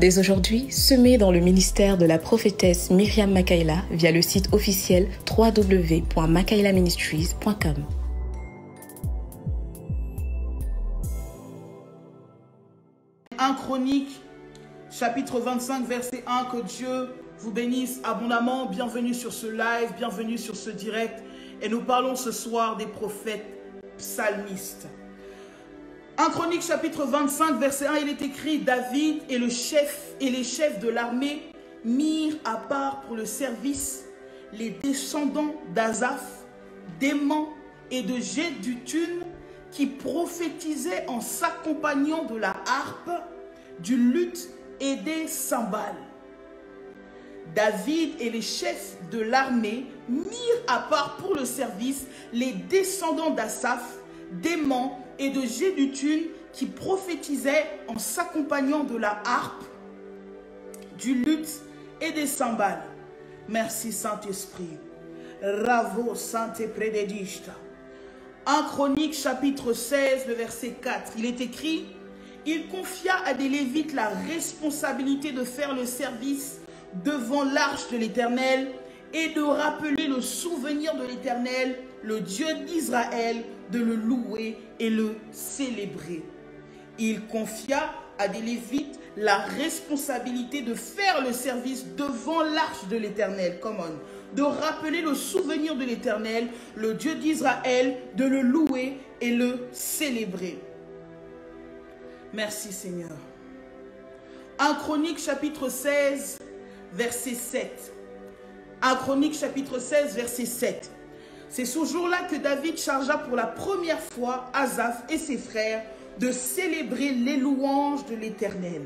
Dès aujourd'hui, semez dans le ministère de la prophétesse Myriam Makayla via le site officiel www.makaylaministries.com. 1 Chroniques, chapitre 25, verset 1, que Dieu vous bénisse abondamment. Bienvenue sur ce live, bienvenue sur ce direct. Et nous parlons ce soir des prophètes psalmistes. 1 Chroniques, chapitre 25, verset 1, il est écrit: David et les chefs de l'armée mirent à part pour le service les descendants d'Asaph, d'Héman et de Jéduthun, qui prophétisaient en s'accompagnant de la harpe, du luth et des cymbales. David et les chefs de l'armée mirent à part pour le service les descendants d'Asaph, d'Héman et de Jéduthun, qui prophétisaient en s'accompagnant de la harpe, du luth et des cymbales. Merci Saint-Esprit. Ravo Sainte Prédédicta. 1 Chroniques, chapitre 16, le verset 4, il est écrit: il confia à des Lévites la responsabilité de faire le service devant l'arche de l'Éternel et de rappeler le souvenir de l'Éternel, le Dieu d'Israël, de le louer et le célébrer. Il confia à des Lévites la responsabilité de faire le service devant l'arche de l'Éternel, de rappeler le souvenir de l'Éternel, le Dieu d'Israël, de le louer et le célébrer. Merci Seigneur. 1 Chroniques chapitre 16, verset 7. 1 Chroniques chapitre 16, verset 7. C'est ce jour-là que David chargea pour la première fois Asaph et ses frères de célébrer les louanges de l'Éternel.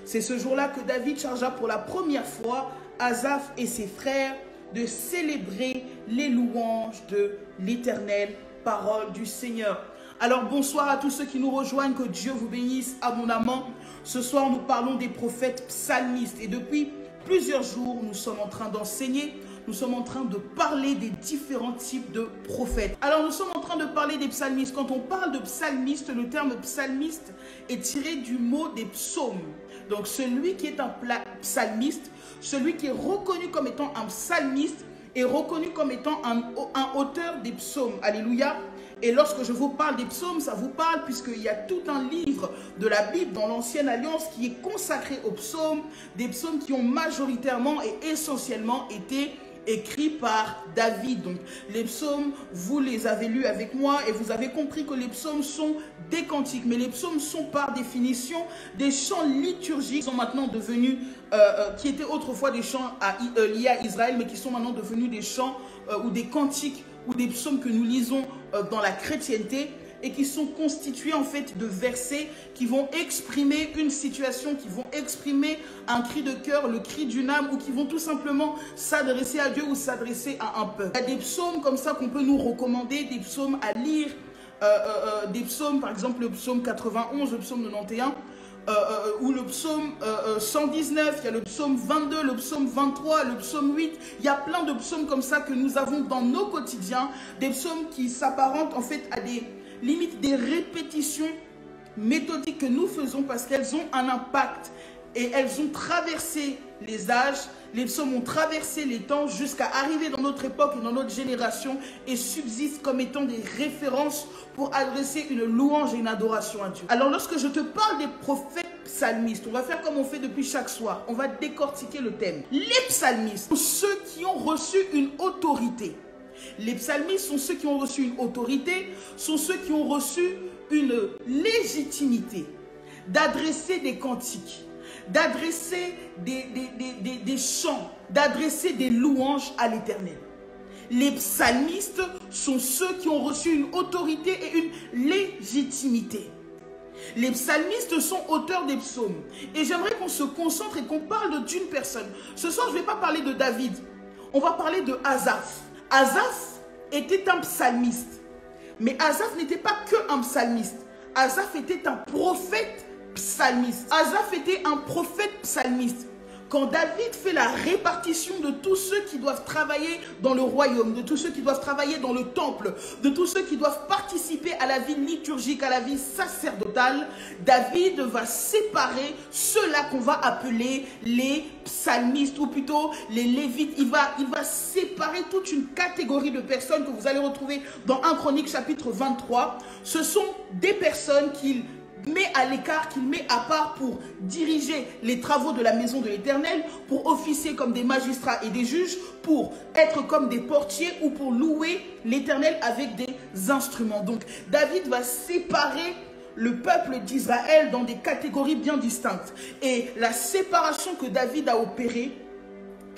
C'est ce jour-là que David chargea pour la première fois Asaph et ses frères de célébrer les louanges de l'Éternel. Parole du Seigneur. Alors bonsoir à tous ceux qui nous rejoignent, que Dieu vous bénisse abondamment. Ce soir nous parlons des prophètes psalmistes et depuis plusieurs jours nous sommes en train d'enseigner, nous sommes en train de parler des différents types de prophètes. Alors nous sommes en train de parler des psalmistes. Quand on parle de psalmiste, le terme psalmiste est tiré du mot des psaumes. Donc celui qui est un psalmiste, celui qui est reconnu comme étant un psalmiste, est reconnu comme étant un auteur des psaumes. Alléluia. Et lorsque je vous parle des psaumes, ça vous parle puisqu'il y a tout un livre de la Bible dans l'Ancienne Alliance qui est consacré aux psaumes, des psaumes qui ont majoritairement et essentiellement été écrits par David. Donc les psaumes, vous les avez lus avec moi et vous avez compris que les psaumes sont des cantiques. Mais les psaumes sont par définition des chants liturgiques qui sont maintenant devenus, qui étaient autrefois des chants liés à Israël, mais qui sont maintenant devenus des chants ou des cantiques ou des psaumes que nous lisons dans la chrétienté et qui sont constitués en fait de versets qui vont exprimer une situation, qui vont exprimer un cri de cœur, le cri d'une âme, ou qui vont tout simplement s'adresser à Dieu ou s'adresser à un peuple. Il y a des psaumes comme ça qu'on peut nous recommander, des psaumes à lire, des psaumes, par exemple le psaume 91, le psaume 91, ou le psaume 119, il y a le psaume 22, le psaume 23, le psaume 8. Il y a plein de psaumes comme ça que nous avons dans nos quotidiens, des psaumes qui s'apparentent en fait à des limites, des répétitions méthodiques que nous faisons parce qu'elles ont un impact et elles ont traversé les âges. Les psaumes ont traversé les temps jusqu'à arriver dans notre époque et dans notre génération et subsistent comme étant des références pour adresser une louange et une adoration à Dieu. Alors lorsque je te parle des prophètes psalmistes, on va faire comme on fait depuis chaque soir. On va décortiquer le thème. Les psalmistes sont ceux qui ont reçu une autorité. Les psalmistes sont ceux qui ont reçu une autorité, sont ceux qui ont reçu une légitimité d'adresser des cantiques, d'adresser des chants, d'adresser des louanges à l'Éternel. Les psalmistes sont ceux qui ont reçu une autorité et une légitimité. Les psalmistes sont auteurs des psaumes. Et j'aimerais qu'on se concentre et qu'on parle d'une personne. Ce soir, je ne vais pas parler de David. On va parler de Asaph. Asaph était un psalmiste. Mais Asaph n'était pas qu'un psalmiste. Asaph était un prophète psalmiste. Asaph était un prophète psalmiste. quand David fait la répartition de tous ceux qui doivent travailler dans le royaume, de tous ceux qui doivent travailler dans le temple, de tous ceux qui doivent participer à la vie liturgique, à la vie sacerdotale, David va séparer ceux-là qu'on va appeler les psalmistes, ou plutôt les lévites. Il va séparer toute une catégorie de personnes que vous allez retrouver dans 1 Chronique chapitre 23. Ce sont des personnes qu'il met à l'écart, qu'il met à part pour diriger les travaux de la maison de l'Éternel, pour officier comme des magistrats et des juges, pour être comme des portiers ou pour louer l'Éternel avec des instruments. Donc David va séparer le peuple d'Israël dans des catégories bien distinctes. Et la séparation que David a opérée,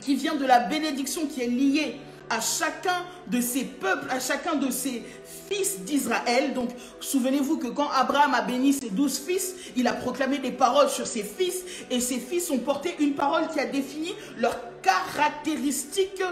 qui vient de la bénédiction qui est liée à chacun de ses peuples, à chacun de ses fils d'Israël. Donc, souvenez-vous que quand Abraham a béni ses 12 fils, il a proclamé des paroles sur ses fils, et ses fils ont porté une parole qui a défini leurs caractéristiques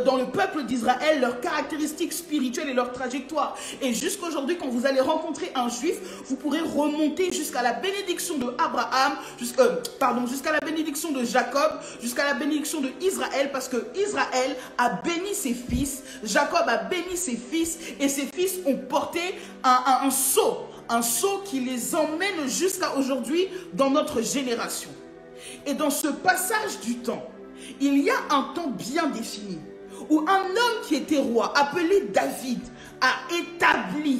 dans le peuple d'Israël, leurs caractéristiques spirituelles et leur trajectoire. Et jusqu'aujourd'hui, quand vous allez rencontrer un juif, vous pourrez remonter jusqu'à la bénédiction de Abraham, jusqu'à la bénédiction de Jacob, jusqu'à la bénédiction de Israël, parce que Israël a béni ses fils, Jacob a béni ses fils, et ses fils ont porté un sceau qui les emmène jusqu'à aujourd'hui dans notre génération. Et dans ce passage du temps, il y a un temps bien défini où un homme qui était roi, appelé David, a établi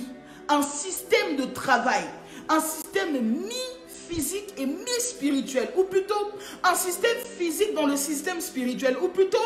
un système de travail, un système mi-physique et mi-spirituel, ou plutôt un système physique dans le système spirituel, ou plutôt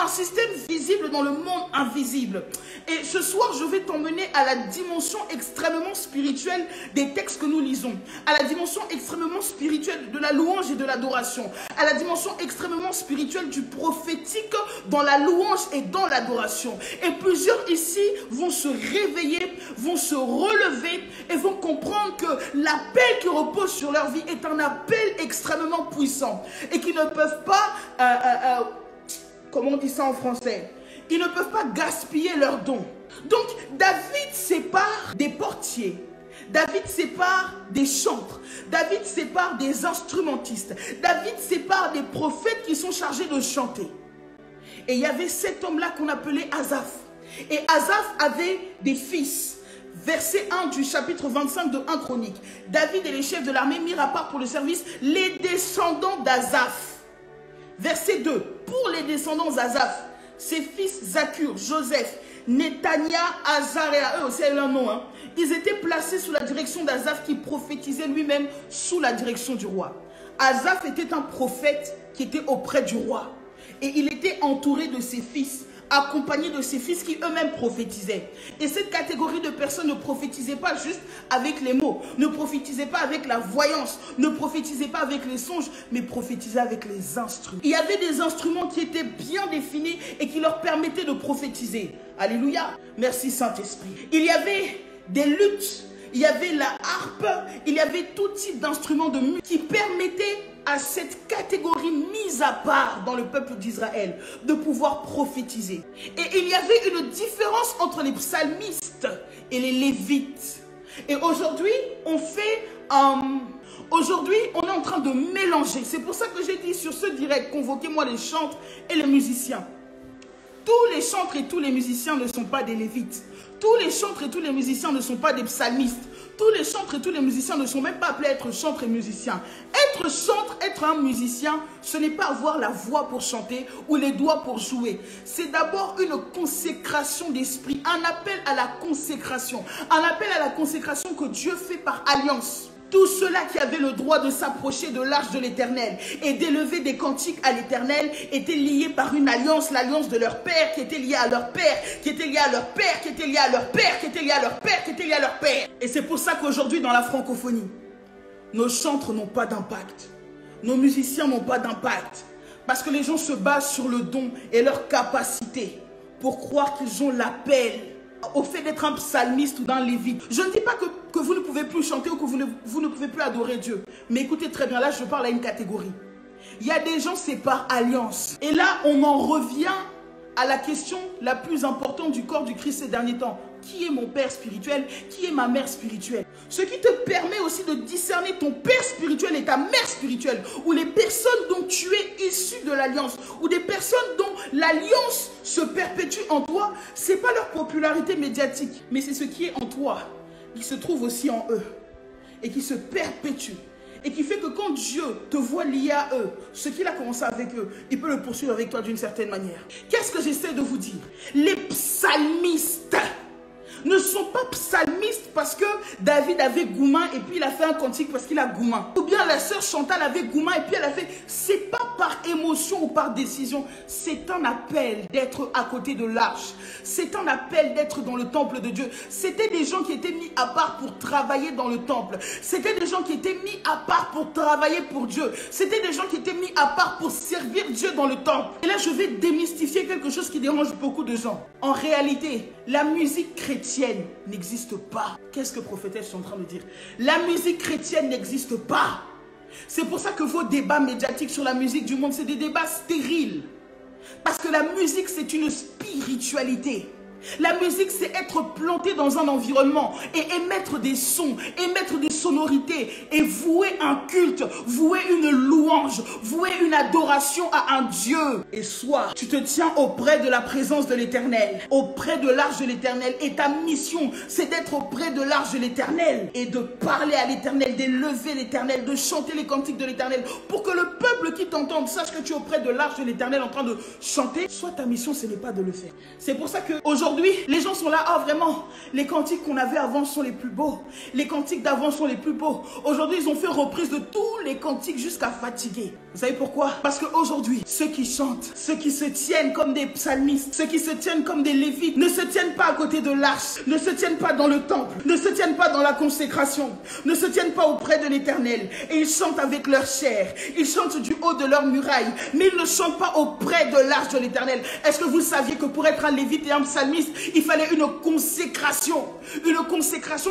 un système visible dans le monde invisible. Et ce soir, je vais t'emmener à la dimension extrêmement spirituelle des textes que nous lisons, à la dimension extrêmement spirituelle de la louange et de l'adoration, à la dimension extrêmement spirituelle du prophétique dans la louange et dans l'adoration. Et plusieurs ici vont se réveiller, vont se relever et vont comprendre que l'appel qui repose sur leur vie est un appel extrêmement puissant et qu'ils ne peuvent pas, comment on dit ça en français, ils ne peuvent pas gaspiller leurs dons. Donc David sépare des portiers, David sépare des chantres, David sépare des instrumentistes, David sépare des prophètes qui sont chargés de chanter. Et il y avait cet homme-là qu'on appelait Asaph. Et Asaph avait des fils. Verset 1 du chapitre 25 de 1 Chronique. David et les chefs de l'armée mirent à part pour le service les descendants d'Asaph. Verset 2. Pour les descendants d'Asaph, ses fils Zakur, Joseph, Netania, Azaréa, eux aussi leur nom, hein. Ils étaient placés sous la direction d'Asaph qui prophétisait lui-même sous la direction du roi. Asaph était un prophète qui était auprès du roi. Et il était entouré de ses fils, accompagné de ses fils qui eux-mêmes prophétisaient. Et cette catégorie de personnes ne prophétisait pas juste avec les mots, ne prophétisait pas avec la voyance, ne prophétisait pas avec les songes, mais prophétisait avec les instruments. Il y avait des instruments qui étaient bien définis et qui leur permettaient de prophétiser. Alléluia. Merci Saint-Esprit. Il y avait des luttes, il y avait la harpe, il y avait tout type d'instruments de musique qui permettaient à cette catégorie mise à part dans le peuple d'Israël de pouvoir prophétiser. Et il y avait une différence entre les psalmistes et les lévites. Et aujourd'hui, on est en train de mélanger. C'est pour ça que j'ai dit sur ce direct, convoquez-moi les chantres et les musiciens. Tous les chantres et tous les musiciens ne sont pas des lévites. Tous les chantres et tous les musiciens ne sont pas des psalmistes. Tous les chantres et tous les musiciens ne sont même pas appelés à être chantres et musiciens. Être chantre, être un musicien, ce n'est pas avoir la voix pour chanter ou les doigts pour jouer. C'est d'abord une consécration d'esprit, un appel à la consécration. Un appel à la consécration que Dieu fait par alliance. Tous ceux-là qui avaient le droit de s'approcher de l'arche de l'Éternel et d'élever des cantiques à l'Éternel étaient liés par une alliance, l'alliance de leur père qui était liée à leur père, qui était liée à leur père, qui était liée à leur père, qui était liée à leur père, qui était liée à leur père. Et c'est pour ça qu'aujourd'hui dans la francophonie, nos chantres n'ont pas d'impact, nos musiciens n'ont pas d'impact, parce que les gens se basent sur le don et leur capacité pour croire qu'ils ont l'appel au fait d'être un psalmiste ou d'un lévite. Je ne dis pas que vous ne pouvez plus chanter ou que vous ne pouvez plus adorer Dieu. Mais écoutez très bien, là je parle à une catégorie. Il y a des gens, c'est par alliance. Et là, on en revient à la question la plus importante du corps du Christ ces derniers temps. qui est mon père spirituel, qui est ma mère spirituelle. Ce qui te permet aussi de discerner ton père spirituel et ta mère spirituelle, ou les personnes dont tu es issu de l'alliance, ou des personnes dont l'alliance se perpétue en toi, ce n'est pas leur popularité médiatique, mais c'est ce qui est en toi, qui se trouve aussi en eux, et qui se perpétue. Et qui fait que quand Dieu te voit lié à eux, ce qu'il a commencé avec eux, il peut le poursuivre avec toi d'une certaine manière. Qu'est-ce que j'essaie de vous dire? Les psalmistes ne sont pas psalmistes parce que David avait Goumin et puis il a fait un cantique parce qu'il a Goumin. Ou bien la sœur Chantal avait Goumin et puis elle a fait... C'est pas par émotion ou par décision. C'est un appel d'être à côté de l'arche. C'est un appel d'être dans le temple de Dieu. C'était des gens qui étaient mis à part pour travailler dans le temple. C'était des gens qui étaient mis à part pour travailler pour Dieu. C'était des gens qui étaient mis à part pour servir Dieu dans le temple. Et là, je vais démystifier quelque chose qui dérange beaucoup de gens. En réalité, la musique chrétienne n'existe pas. Qu'est-ce que prophétesse sont en train de dire? La musique chrétienne n'existe pas. C'est pour ça que vos débats médiatiques sur la musique du monde, c'est des débats stériles. Parce que la musique, c'est une spiritualité. La musique, c'est être planté dans un environnement et émettre des sons, émettre des sonorités et vouer un culte, vouer une louange, vouer une adoration à un Dieu. Et soit tu te tiens auprès de la présence de l'Éternel, auprès de l'arche de l'Éternel, et ta mission, c'est d'être auprès de l'arche de l'Éternel et de parler à l'Éternel, d'élever l'Éternel, de chanter les cantiques de l'Éternel pour que le peuple qui t'entende sache que tu es auprès de l'arche de l'Éternel en train de chanter. Soit ta mission, ce n'est pas de le faire. C'est pour ça qu'aujourd'hui, les gens sont là, ah vraiment, les cantiques qu'on avait avant sont les plus beaux. Les cantiques d'avant sont les plus beaux. Aujourd'hui, ils ont fait reprise de tous les cantiques jusqu'à fatiguer. Vous savez pourquoi? Parce qu'aujourd'hui, ceux qui chantent, ceux qui se tiennent comme des psalmistes, ceux qui se tiennent comme des lévites, ne se tiennent pas à côté de l'arche, ne se tiennent pas dans le temple, ne se tiennent pas dans la consécration, ne se tiennent pas auprès de l'Éternel. Et ils chantent avec leur chair, ils chantent du haut de leur muraille, mais ils ne chantent pas auprès de l'arche de l'Éternel. Est-ce que vous saviez que pour être un lévite et un psalmiste, il fallait une consécration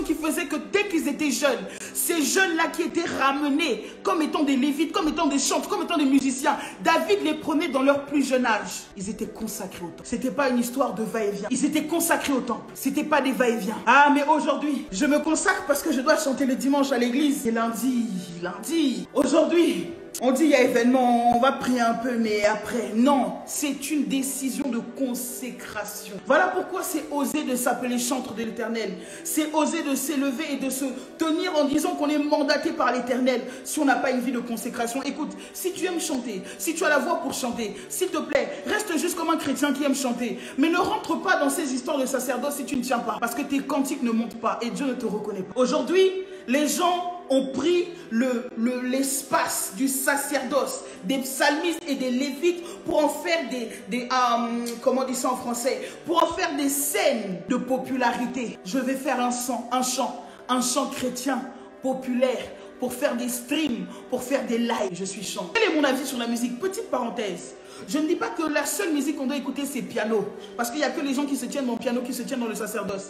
qui faisait que dès qu'ils étaient jeunes, ces jeunes-là qui étaient ramenés comme étant des lévites, comme étant des chanteurs, comme étant des musiciens, David les prenait dans leur plus jeune âge. Ils étaient consacrés au temple. C'était pas une histoire de va-et-vient. Ils étaient consacrés au temple. C'était pas des va-et-vient. Ah, mais aujourd'hui, je me consacre parce que je dois chanter le dimanche à l'église. Et lundi. Aujourd'hui, on dit il y a événement, on va prier un peu, mais après, non. C'est une décision de consécration. Voilà pourquoi c'est oser de s'appeler chantre de l'Éternel. C'est oser de s'élever et de se tenir en disant qu'on est mandaté par l'Éternel si on n'a pas une vie de consécration. Écoute, si tu aimes chanter, si tu as la voix pour chanter, s'il te plaît, reste juste comme un chrétien qui aime chanter. Mais ne rentre pas dans ces histoires de sacerdoce si tu ne tiens pas. Parce que tes cantiques ne montent pas et Dieu ne te reconnaît pas. Aujourd'hui, les gens ont pris l'espace du sacerdoce, des psalmistes et des lévites pour en faire comment on dit ça en français, pour en faire des scènes de popularité. Je vais faire un chant chrétien populaire pour faire des streams, pour faire des lives. Je suis chant. Quel est mon avis sur la musique? Petite parenthèse. Je ne dis pas que la seule musique qu'on doit écouter, c'est piano. Parce qu'il n'y a que les gens qui se tiennent dans le piano, qui se tiennent dans le sacerdoce.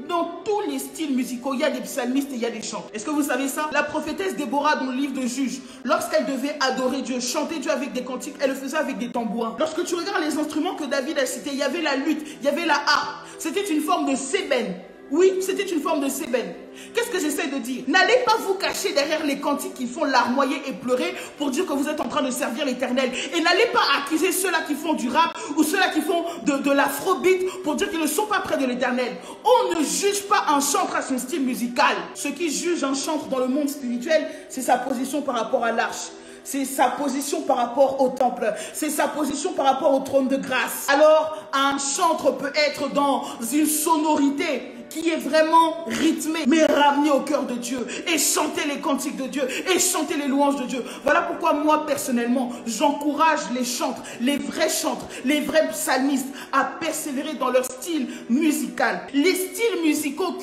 Dans tous les styles musicaux, il y a des psalmistes et il y a des chants. Est-ce que vous savez ça? La prophétesse Déborah, dans le livre de Juges, lorsqu'elle devait adorer Dieu, chanter Dieu avec des cantiques, elle le faisait avec des tambourins. Lorsque tu regardes les instruments que David a cités, il y avait la lutte, il y avait la harpe. C'était une forme de sébène. Oui, c'était une forme de sébène. Qu'est-ce que j'essaie de dire? N'allez pas vous cacher derrière les cantiques qui font larmoyer et pleurer pour dire que vous êtes en train de servir l'Éternel. Et n'allez pas accuser ceux-là qui font du rap ou ceux-là qui font de l'afrobeat pour dire qu'ils ne sont pas près de l'Éternel. On ne juge pas un chantre à son style musical. Ce qui juge un chantre dans le monde spirituel, c'est sa position par rapport à l'arche. C'est sa position par rapport au temple. C'est sa position par rapport au trône de grâce. Alors, un chantre peut être dans une sonorité qui est vraiment rythmée, mais ramenée au cœur de Dieu, et chanter les cantiques de Dieu, et chanter les louanges de Dieu. Voilà pourquoi moi, personnellement, j'encourage les chantres, les vrais psalmistes, à persévérer dans leur style musical. Les styles musicaux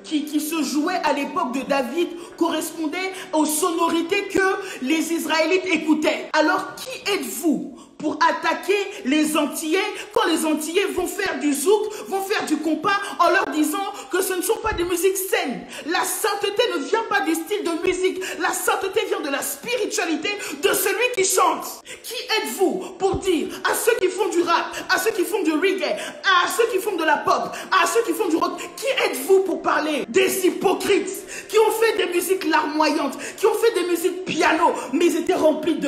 qui se jouaient à l'époque de David correspondaient aux sonorités que les Israélites écoutaient. Alors, qui êtes-vous pour attaquer les Antillais quand les Antillais vont faire du zouk, vont faire du compas en leur disant que ce ne sont pas des musiques saines? La sainteté ne vient pas du style de musique. La sainteté vient de la spiritualité de celui qui chante. Qui êtes-vous pour dire à ceux qui font du rap, à ceux qui font du reggae, à ceux qui font de la pop, à ceux qui font du rock, qui êtes-vous pour parler des hypocrites qui ont fait des musiques larmoyantes, qui ont fait des musiques piano, mais ils étaient remplis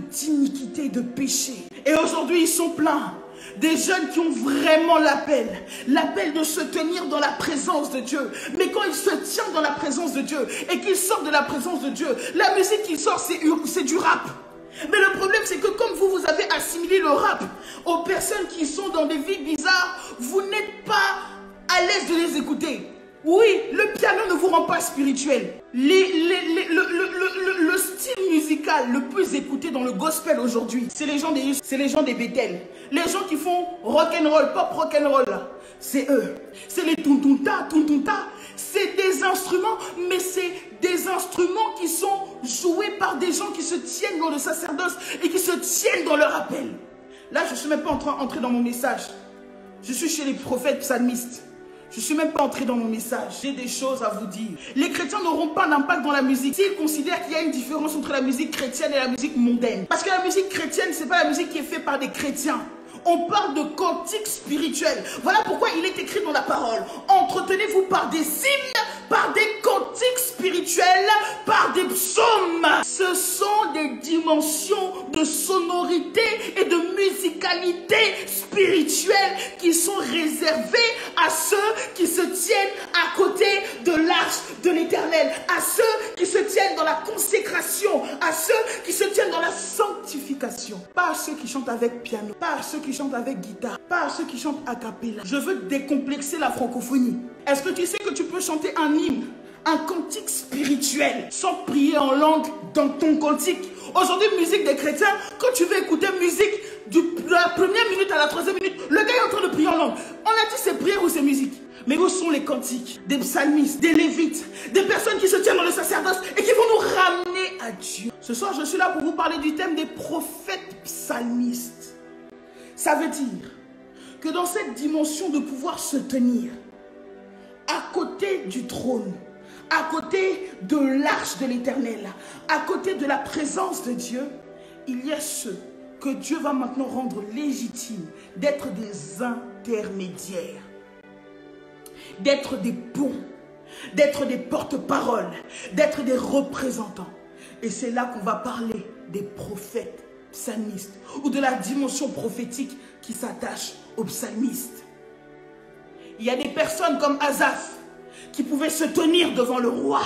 d'iniquité, de péché. Et aujourd'hui, ils sont pleins. Des jeunes qui ont vraiment l'appel de se tenir dans la présence de Dieu. Mais quand ils se tiennent dans la présence de Dieu et qu'ils sortent de la présence de Dieu, la musique qui sort, c'est du rap. Mais le problème, c'est que comme vous avez assimilé le rap aux personnes qui sont dans des vies bizarres, vous n'êtes pas à l'aise de les écouter. Oui, le piano ne vous rend pas spirituel. Le style musical le plus écouté dans le gospel aujourd'hui, c'est les gens des Bethel. Les gens qui font rock'n'roll, pop rock'n'roll, c'est eux. C'est les tuntunta. C'est des instruments, mais c'est des instruments qui sont joués par des gens qui se tiennent dans le sacerdoce et qui se tiennent dans leur appel. Là, je ne suis même pas en train d'entrer dans mon message. Je suis chez les prophètes psalmistes. Je ne suis même pas entré dans mon message. J'ai des choses à vous dire. Les chrétiens n'auront pas d'impact dans la musique s'ils considèrent qu'il y a une différence entre la musique chrétienne et la musique mondaine. Parce que la musique chrétienne, ce n'est pas la musique qui est faite par des chrétiens. On parle de cantiques spirituels. Voilà pourquoi il est écrit dans la parole. Entretenez-vous par des hymnes, par des cantiques spirituels, par des psaumes. Ce sont des dimensions de sonorité et de musicalité spirituelle qui sont réservées à ceux qui se tiennent à côté de l'arche de l'Éternel, à ceux qui se tiennent dans la consécration, à ceux qui se tiennent dans la sanctification. Pas à ceux qui chantent avec piano, pas à ceux qui chantent avec guitare, pas à ceux qui chantent a cappella. Je veux décomplexer la francophonie. Est-ce que tu sais que tu peux chanter un hymne, un cantique spirituel, sans prier en langue dans ton cantique? Aujourd'hui, musique des chrétiens, quand tu veux écouter musique de la première minute à la troisième minute, le gars est en train de prier en langue. On a dit c'est prière ou c'est musique? Mais où sont les cantiques des psalmistes, des lévites, des personnes qui se tiennent dans le sacerdoce et qui vont nous ramener à Dieu? Ce soir, je suis là pour vous parler du thème des prophètes psalmistes. Ça veut dire que dans cette dimension de pouvoir se tenir à côté du trône, à côté de l'arche de l'Éternel, à côté de la présence de Dieu, il y a ceux que Dieu va maintenant rendre légitimes d'être des intermédiaires, d'être des ponts, d'être des porte-paroles, d'être des représentants. Et c'est là qu'on va parler des prophètes psalmistes ou de la dimension prophétique qui s'attache aux psalmistes. Il y a des personnes comme Asaph qui pouvaient se tenir devant le roi.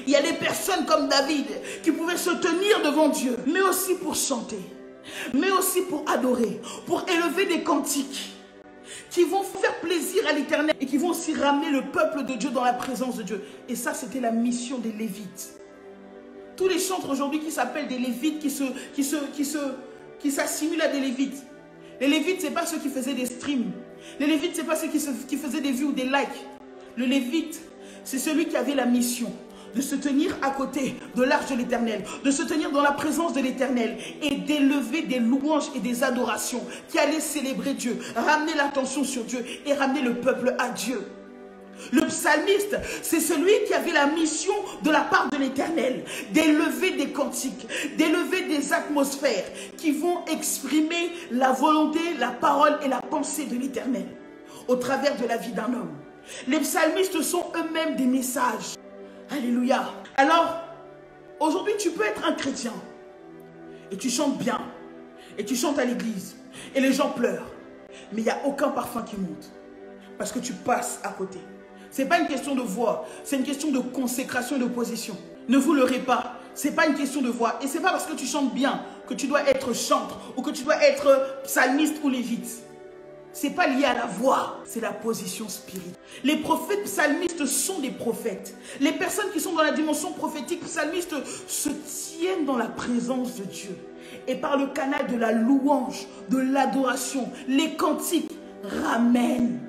Il y a des personnes comme David qui pouvaient se tenir devant Dieu, mais aussi pour chanter, mais aussi pour adorer, pour élever des cantiques qui vont faire plaisir à l'Éternel et qui vont aussi ramener le peuple de Dieu dans la présence de Dieu. Et ça, c'était la mission des Lévites. Tous les chantres aujourd'hui qui s'appellent des Lévites, qui s'assimilent à des Lévites. Les Lévites, ce n'est pas ceux qui faisaient des streams. Les Lévites, ce n'est pas ceux qui faisaient des vues ou des likes. Le Lévite, c'est celui qui avait la mission de se tenir à côté de l'arche de l'Éternel, de se tenir dans la présence de l'Éternel et d'élever des louanges et des adorations qui allaient célébrer Dieu, ramener l'attention sur Dieu et ramener le peuple à Dieu. Le psalmiste, c'est celui qui avait la mission de la part de l'Éternel d'élever des cantiques, d'élever des atmosphères qui vont exprimer la volonté, la parole et la pensée de l'Éternel au travers de la vie d'un homme. Les psalmistes sont eux-mêmes des messages. Alléluia. Alors, aujourd'hui, tu peux être un chrétien et tu chantes bien et tu chantes à l'église et les gens pleurent, mais il n'y a aucun parfum qui monte parce que tu passes à côté. Ce n'est pas une question de voix, c'est une question de consécration et de position. Ne vous leurrez pas, ce n'est pas une question de voix. Et ce n'est pas parce que tu chantes bien que tu dois être chantre ou que tu dois être psalmiste ou lévite. Ce n'est pas lié à la voix, c'est la position spirituelle. Les prophètes psalmistes sont des prophètes. Les personnes qui sont dans la dimension prophétique psalmiste se tiennent dans la présence de Dieu. Et par le canal de la louange, de l'adoration, les cantiques ramènent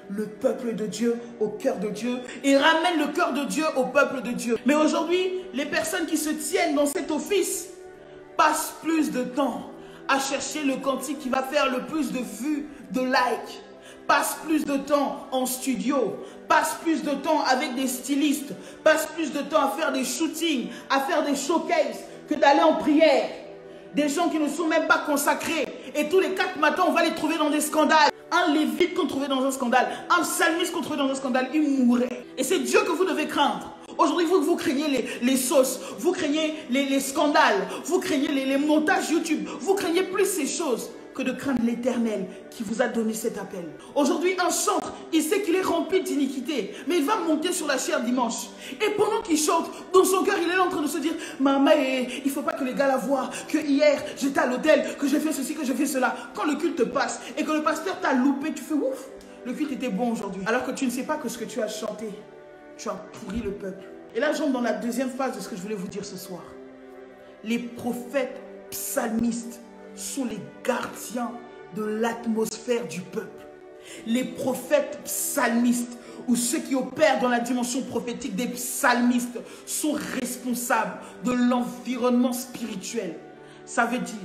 le peuple de Dieu au cœur de Dieu et ramènent le cœur de Dieu au peuple de Dieu. Mais aujourd'hui, les personnes qui se tiennent dans cet office passent plus de temps à chercher le cantique qui va faire le plus de vues, de likes, passe plus de temps en studio, passe plus de temps avec des stylistes, passe plus de temps à faire des shootings, à faire des showcases que d'aller en prière. Des gens qui ne sont même pas consacrés. Et tous les 4 matins, on va les trouver dans des scandales. Un lévite qu'on trouvait dans un scandale, un psalmiste qu'on trouvait dans un scandale, il mourrait. Et c'est Dieu que vous devez craindre. Aujourd'hui, vous craignez les sauces, vous craignez les scandales, vous craignez les montages YouTube, vous craignez plus ces choses que de craindre l'Éternel qui vous a donné cet appel. Aujourd'hui, un chantre, il sait qu'il est rempli d'iniquité, mais il va monter sur la chair dimanche. Et pendant qu'il chante, dans son cœur, il est en train de se dire, maman, il ne faut pas que les gars la voient, que hier, j'étais à l'hôtel, que j'ai fait ceci, que j'ai fait cela. Quand le culte passe et que le pasteur t'a loupé, tu fais ouf, le culte était bon aujourd'hui. Alors que tu ne sais pas que ce que tu as chanté, tu as pourri le peuple. Et là, j'entre dans la deuxième phase de ce que je voulais vous dire ce soir. Les prophètes psalmistes sont les gardiens de l'atmosphère du peuple. Les prophètes psalmistes, ou ceux qui opèrent dans la dimension prophétique des psalmistes, sont responsables de l'environnement spirituel. Ça veut dire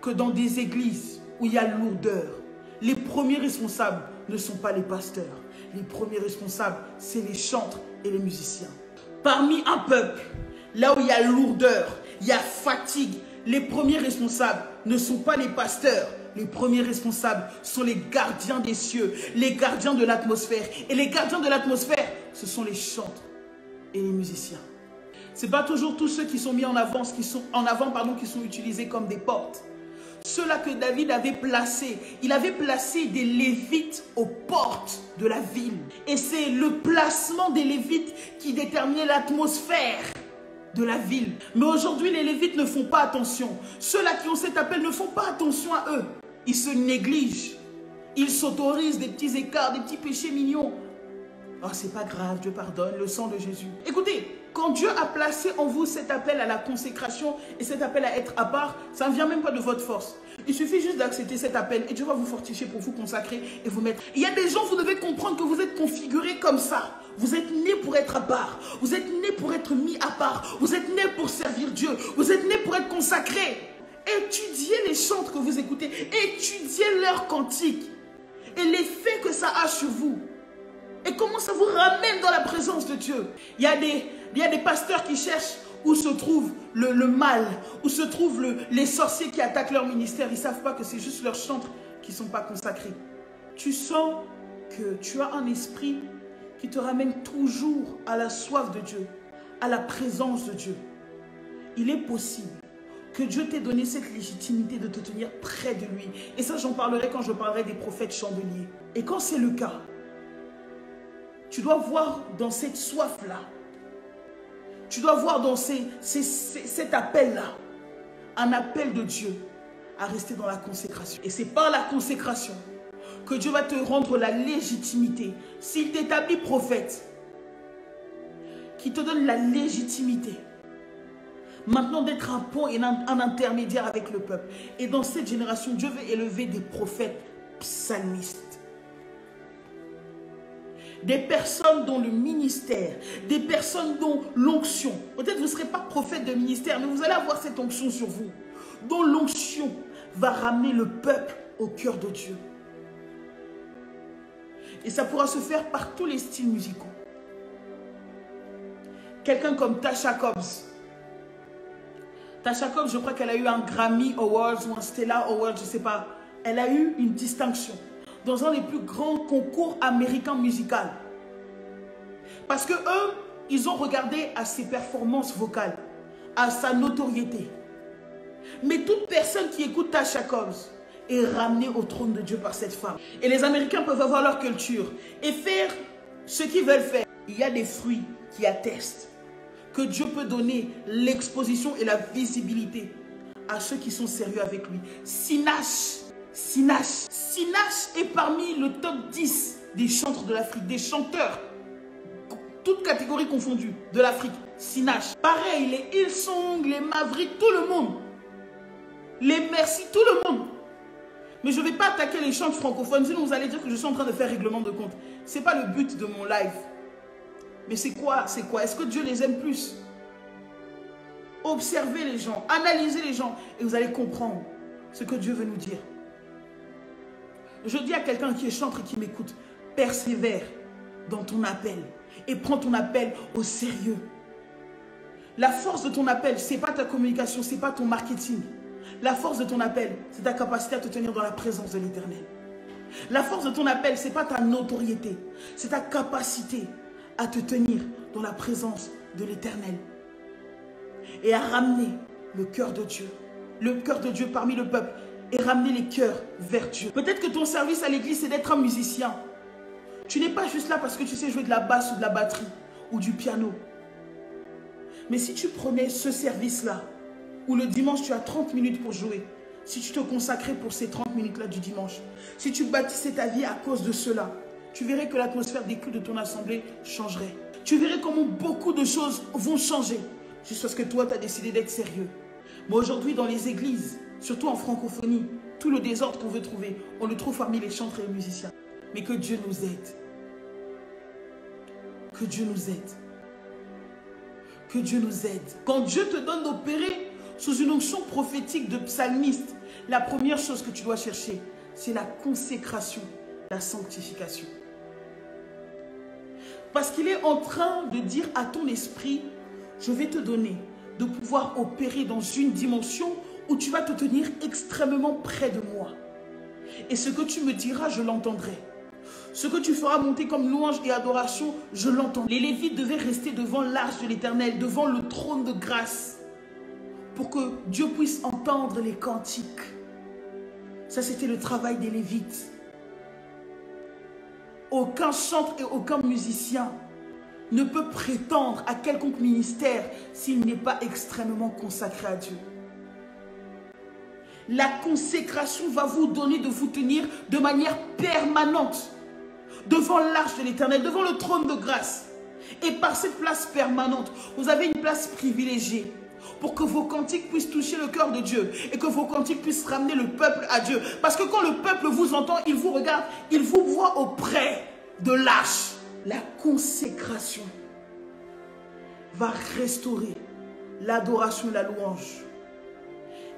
que dans des églises où il y a lourdeur, les premiers responsables ne sont pas les pasteurs. Les premiers responsables, c'est les chantres et les musiciens. Parmi un peuple, là où il y a lourdeur, il y a fatigue, les premiers responsables ne sont pas les pasteurs. Les premiers responsables sont les gardiens des cieux, les gardiens de l'atmosphère. Et les gardiens de l'atmosphère, ce sont les chantres et les musiciens. Ce n'est pas toujours tous ceux qui sont mis en avant, qui sont utilisés comme des portes. Ceux-là que David avait placés, il avait placé des Lévites aux portes de la ville. Et c'est le placement des Lévites qui déterminait l'atmosphère de la ville. Mais aujourd'hui, les Lévites ne font pas attention. Ceux-là qui ont cet appel ne font pas attention à eux. Ils se négligent. Ils s'autorisent des petits écarts, des petits péchés mignons. Oh, c'est pas grave, Dieu pardonne, le sang de Jésus. Écoutez, quand Dieu a placé en vous cet appel à la consécration et cet appel à être à part, ça ne vient même pas de votre force. Il suffit juste d'accepter cet appel et Dieu va vous fortifier pour vous consacrer et vous mettre. Il y a des gens, vous devez comprendre que vous êtes configurés comme ça. Vous êtes nés pour être à part. Vous êtes nés pour être mis à part. Vous êtes nés pour servir Dieu. Vous êtes nés pour être consacrés. Étudiez les chants que vous écoutez. Étudiez leurs cantiques. Et l'effet que ça a sur vous. Et comment ça vous ramène dans la présence de Dieu. Il y a des pasteurs qui cherchent où se trouve le mal, où se trouvent les sorciers qui attaquent leur ministère. Ils ne savent pas que c'est juste leurs chantres qui ne sont pas consacrés. Tu sens que tu as un esprit qui te ramène toujours à la soif de Dieu, à la présence de Dieu. Il est possible que Dieu t'ait donné cette légitimité de te tenir près de lui. Et ça, j'en parlerai quand je parlerai des prophètes chandeliers. Et quand c'est le cas, tu dois voir dans cette soif-là, tu dois voir dans cet appel-là, un appel de Dieu à rester dans la consécration. Et c'est par la consécration que Dieu va te rendre la légitimité. S'il t'établit prophète, qui te donne la légitimité, maintenant d'être un pont et un intermédiaire avec le peuple. Et dans cette génération, Dieu veut élever des prophètes psalmistes. Des personnes dont le ministère, des personnes dont l'onction, peut-être vous ne serez pas prophète de ministère, mais vous allez avoir cette onction sur vous, dont l'onction va ramener le peuple au cœur de Dieu. Et ça pourra se faire par tous les styles musicaux. Quelqu'un comme Tasha Cobbs. Tasha Cobbs, je crois qu'elle a eu un Grammy Awards ou un Stella Awards, je ne sais pas. Elle a eu une distinction dans un des plus grands concours américains musicaux. Parce que eux, ils ont regardé à ses performances vocales, à sa notoriété. Mais toute personne qui écoute Tasha Cobbs est ramenée au trône de Dieu par cette femme. Et les Américains peuvent avoir leur culture et faire ce qu'ils veulent faire. Il y a des fruits qui attestent que Dieu peut donner l'exposition et la visibilité à ceux qui sont sérieux avec lui. Sinach est parmi le top 10 des chantres de l'Afrique, des chanteurs, toutes catégories confondues, de l'Afrique. Sinach. Pareil, les Hillsong, les Mavericks, tout le monde. Les Merci, tout le monde. Mais je ne vais pas attaquer les chants francophones, sinon vous allez dire que je suis en train de faire règlement de compte. Ce n'est pas le but de mon live. Mais c'est quoi? C'est quoi? Est-ce que Dieu les aime plus? Observez les gens, analysez les gens et vous allez comprendre ce que Dieu veut nous dire. Je dis à quelqu'un qui est chantre et qui m'écoute, persévère dans ton appel et prends ton appel au sérieux. La force de ton appel, ce n'est pas ta communication, ce n'est pas ton marketing. La force de ton appel, c'est ta capacité à te tenir dans la présence de l'Éternel. La force de ton appel, ce n'est pas ta notoriété, c'est ta capacité à te tenir dans la présence de l'Éternel et à ramener le cœur de Dieu parmi le peuple et ramener les cœurs vers Dieu. Peut-être que ton service à l'église, c'est d'être un musicien. Tu n'es pas juste là parce que tu sais jouer de la basse ou de la batterie ou du piano. Mais si tu prenais ce service-là, où le dimanche tu as 30 minutes pour jouer, si tu te consacrais pour ces 30 minutes-là du dimanche, si tu bâtissais ta vie à cause de cela, tu verrais que l'atmosphère des cultes de ton assemblée changerait. Tu verrais comment beaucoup de choses vont changer, juste parce que toi, tu as décidé d'être sérieux. Mais aujourd'hui, dans les églises, surtout en francophonie, tout le désordre qu'on veut trouver, on le trouve parmi les chantres et les musiciens. Mais que Dieu nous aide. Que Dieu nous aide. Que Dieu nous aide. Quand Dieu te donne d'opérer sous une onction prophétique de psalmiste, la première chose que tu dois chercher, c'est la consécration, la sanctification. Parce qu'il est en train de dire à ton esprit, je vais te donner de pouvoir opérer dans une dimension où tu vas te tenir extrêmement près de moi. Et ce que tu me diras, je l'entendrai. Ce que tu feras monter comme louange et adoration, je l'entends. Les Lévites devaient rester devant l'arche de l'Éternel, devant le trône de grâce, pour que Dieu puisse entendre les cantiques. Ça, c'était le travail des Lévites. Aucun chantre et aucun musicien ne peut prétendre à quelconque ministère s'il n'est pas extrêmement consacré à Dieu. La consécration va vous donner de vous tenir de manière permanente devant l'arche de l'Éternel, devant le trône de grâce. Et par cette place permanente, vous avez une place privilégiée pour que vos cantiques puissent toucher le cœur de Dieu et que vos cantiques puissent ramener le peuple à Dieu. Parce que quand le peuple vous entend, il vous regarde, il vous voit auprès de l'arche. La consécration va restaurer l'adoration et la louange.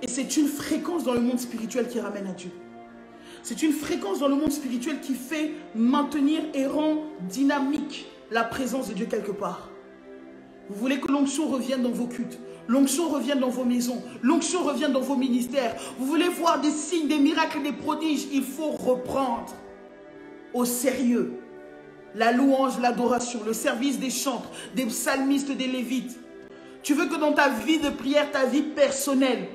Et c'est une fréquence dans le monde spirituel qui ramène à Dieu. C'est une fréquence dans le monde spirituel qui fait maintenir et rend dynamique la présence de Dieu quelque part. Vous voulez que l'onction revienne dans vos cultes, l'onction revienne dans vos maisons, l'onction revienne dans vos ministères. Vous voulez voir des signes, des miracles, des prodiges. Il faut reprendre au sérieux la louange, l'adoration, le service des chantres, des psalmistes, des lévites. Tu veux que dans ta vie de prière, ta vie personnelle,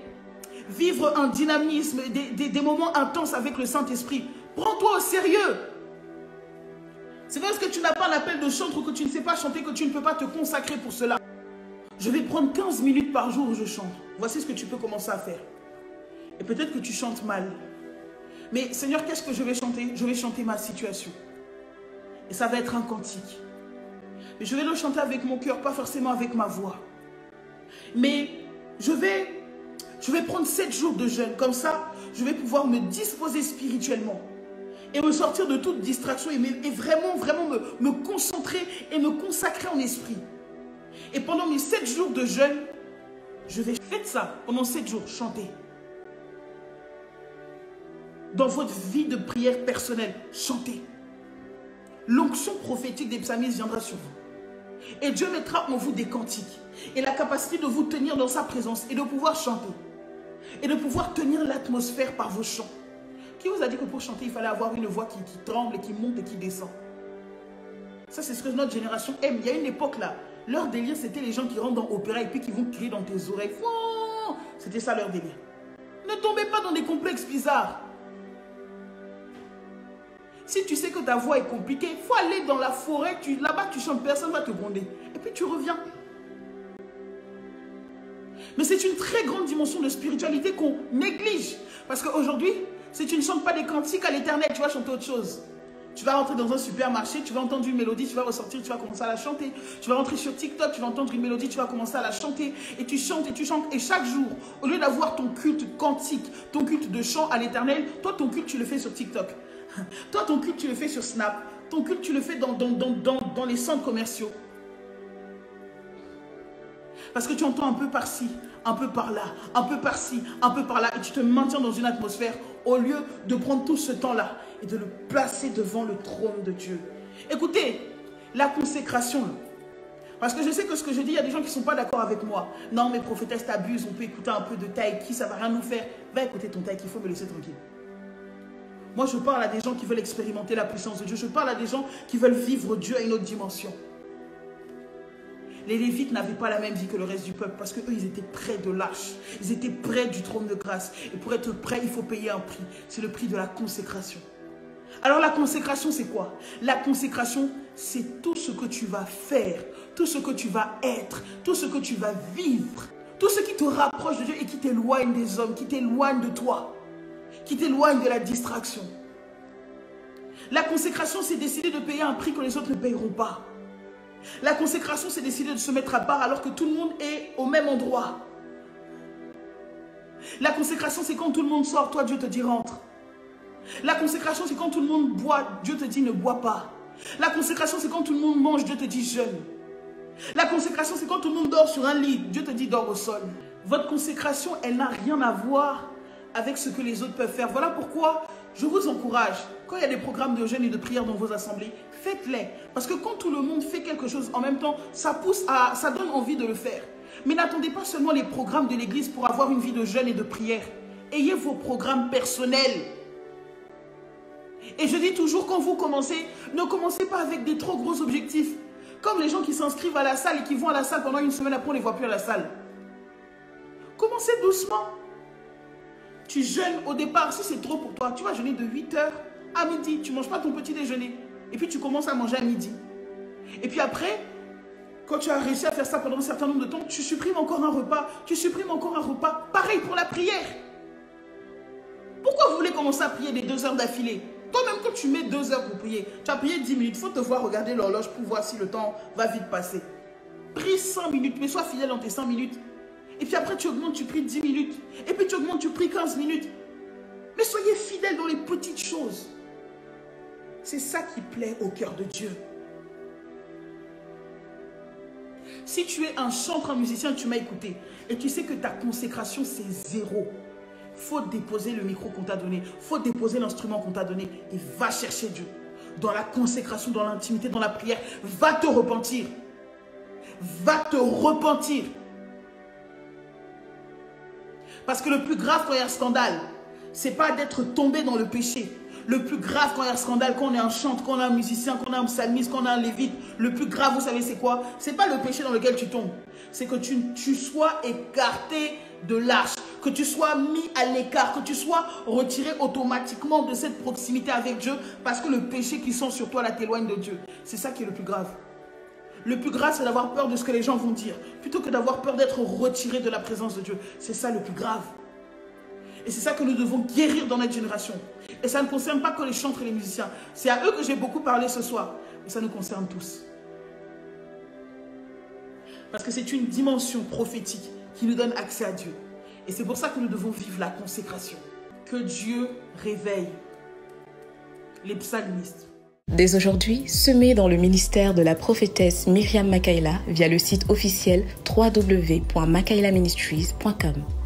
vivre un dynamisme, des moments intenses avec le Saint-Esprit. Prends-toi au sérieux. C'est parce que tu n'as pas l'appel de chantre ou que tu ne sais pas chanter que tu ne peux pas te consacrer pour cela. Je vais prendre 15 minutes par jour où je chante. Voici ce que tu peux commencer à faire. Et peut-être que tu chantes mal. Mais Seigneur, qu'est-ce que je vais chanter? Je vais chanter ma situation. Et ça va être un cantique. Mais je vais le chanter avec mon cœur, pas forcément avec ma voix. Mais je vais prendre 7 jours de jeûne. Comme ça, je vais pouvoir me disposer spirituellement. Et me sortir de toute distraction. Et vraiment me concentrer et me consacrer en esprit. Et pendant mes 7 jours de jeûne, je vais faire ça. Pendant 7 jours, chanter. Dans votre vie de prière personnelle, chantez. L'onction prophétique des psalmistes viendra sur vous. Et Dieu mettra en vous des cantiques. Et la capacité de vous tenir dans sa présence et de pouvoir chanter. Et de pouvoir tenir l'atmosphère par vos chants. Qui vous a dit que pour chanter, il fallait avoir une voix qui tremble, et qui monte et qui descend? Ça, c'est ce que notre génération aime. Il y a une époque là, leur délire, c'était les gens qui rentrent dans l'opéra et puis qui vont crier dans tes oreilles. C'était ça leur délire. Ne tombez pas dans des complexes bizarres. Si tu sais que ta voix est compliquée, il faut aller dans la forêt, là-bas tu chantes, personne ne va te gronder. Et puis tu reviens. Mais c'est une très grande dimension de spiritualité qu'on néglige. Parce qu'aujourd'hui, si tu ne chantes pas des cantiques à l'Éternel, tu vas chanter autre chose. Tu vas rentrer dans un supermarché, tu vas entendre une mélodie, tu vas ressortir, tu vas commencer à la chanter. Tu vas rentrer sur TikTok, tu vas entendre une mélodie, tu vas commencer à la chanter. Et tu chantes et tu chantes. Et chaque jour, au lieu d'avoir ton culte cantique, ton culte de chant à l'Éternel, toi ton culte tu le fais sur TikTok. Toi ton culte tu le fais sur Snap. Ton culte tu le fais dans les centres commerciaux. Parce que tu entends un peu par-ci, un peu par-là, un peu par-ci, un peu par-là. Et tu te maintiens dans une atmosphère au lieu de prendre tout ce temps-là et de le placer devant le trône de Dieu. Écoutez, la consécration, Parce que je sais que ce que je dis, il y a des gens qui ne sont pas d'accord avec moi. Non, mais prophétesse, t'abuses, on peut écouter un peu de Taïki, ça ne va rien nous faire. Va écouter ton Taïki, il faut me laisser tranquille. Moi, je parle à des gens qui veulent expérimenter la puissance de Dieu. Je parle à des gens qui veulent vivre Dieu à une autre dimension. Les Lévites n'avaient pas la même vie que le reste du peuple parce qu'eux, ils étaient près de l'arche. Ils étaient près du trône de grâce. Et pour être près, il faut payer un prix. C'est le prix de la consécration. Alors la consécration, c'est quoi? La consécration, c'est tout ce que tu vas faire, tout ce que tu vas être, tout ce que tu vas vivre, tout ce qui te rapproche de Dieu et qui t'éloigne des hommes, qui t'éloigne de toi, qui t'éloigne de la distraction. La consécration, c'est décider de payer un prix que les autres ne paieront pas. La consécration, c'est décider de se mettre à part alors que tout le monde est au même endroit. La consécration, c'est quand tout le monde sort, toi Dieu te dit rentre. La consécration, c'est quand tout le monde boit, Dieu te dit ne bois pas. La consécration, c'est quand tout le monde mange, Dieu te dit jeûne. La consécration, c'est quand tout le monde dort sur un lit, Dieu te dit dors au sol. Votre consécration, elle n'a rien à voir avec ce que les autres peuvent faire. Voilà pourquoi je vous encourage, quand il y a des programmes de jeûne et de prière dans vos assemblées, faites-les. Parce que quand tout le monde fait quelque chose en même temps, ça donne envie de le faire. Mais n'attendez pas seulement les programmes de l'église pour avoir une vie de jeûne et de prière. Ayez vos programmes personnels. Et je dis toujours, quand vous commencez, ne commencez pas avec des trop gros objectifs. Comme les gens qui s'inscrivent à la salle et qui vont à la salle pendant une semaine, après on ne les voit plus à la salle. Commencez doucement. Tu jeûnes au départ, si c'est trop pour toi, tu vas jeûner de 8 h à midi. Tu ne manges pas ton petit déjeuner. Et puis tu commences à manger à midi. Et puis après, quand tu as réussi à faire ça pendant un certain nombre de temps, tu supprimes encore un repas. Tu supprimes encore un repas. Pareil pour la prière. Pourquoi vous voulez commencer à prier des 2 heures d'affilée? Toi-même, quand tu mets 2 heures pour prier, tu as prié 10 minutes. Il faut te voir regarder l'horloge pour voir si le temps va vite passer. Prie 5 minutes, mais sois fidèle dans tes 5 minutes. Et puis après, tu augmentes, tu pries 10 minutes. Et puis tu augmentes, tu pries 15 minutes. Mais soyez fidèles dans les petites choses. C'est ça qui plaît au cœur de Dieu. Si tu es un chanteur, un musicien, tu m'as écouté, et tu sais que ta consécration, c'est 0. Il faut déposer le micro qu'on t'a donné. Il faut déposer l'instrument qu'on t'a donné. Et va chercher Dieu. Dans la consécration, dans l'intimité, dans la prière. Va te repentir. Va te repentir. Parce que le plus grave quand il y a un scandale, c'est pas d'être tombé dans le péché. Le plus grave quand il y a un scandale, quand on est un chanteur, quand on est un musicien, quand on est un psalmiste, quand on est un lévite, le plus grave, vous savez c'est quoi? C'est pas le péché dans lequel tu tombes. C'est que tu sois écarté de l'arche, que tu sois mis à l'écart, que tu sois retiré automatiquement de cette proximité avec Dieu parce que le péché qui sont sur toi là t'éloigne de Dieu. C'est ça qui est le plus grave. Le plus grave, c'est d'avoir peur de ce que les gens vont dire, plutôt que d'avoir peur d'être retiré de la présence de Dieu. C'est ça le plus grave. Et c'est ça que nous devons guérir dans notre génération. Et ça ne concerne pas que les chanteurs et les musiciens. C'est à eux que j'ai beaucoup parlé ce soir. Mais ça nous concerne tous. Parce que c'est une dimension prophétique qui nous donne accès à Dieu. Et c'est pour ça que nous devons vivre la consécration. Que Dieu réveille les psalmistes. Dès aujourd'hui, semez dans le ministère de la prophétesse Myriam Makayla via le site officiel www.makaylaministries.com.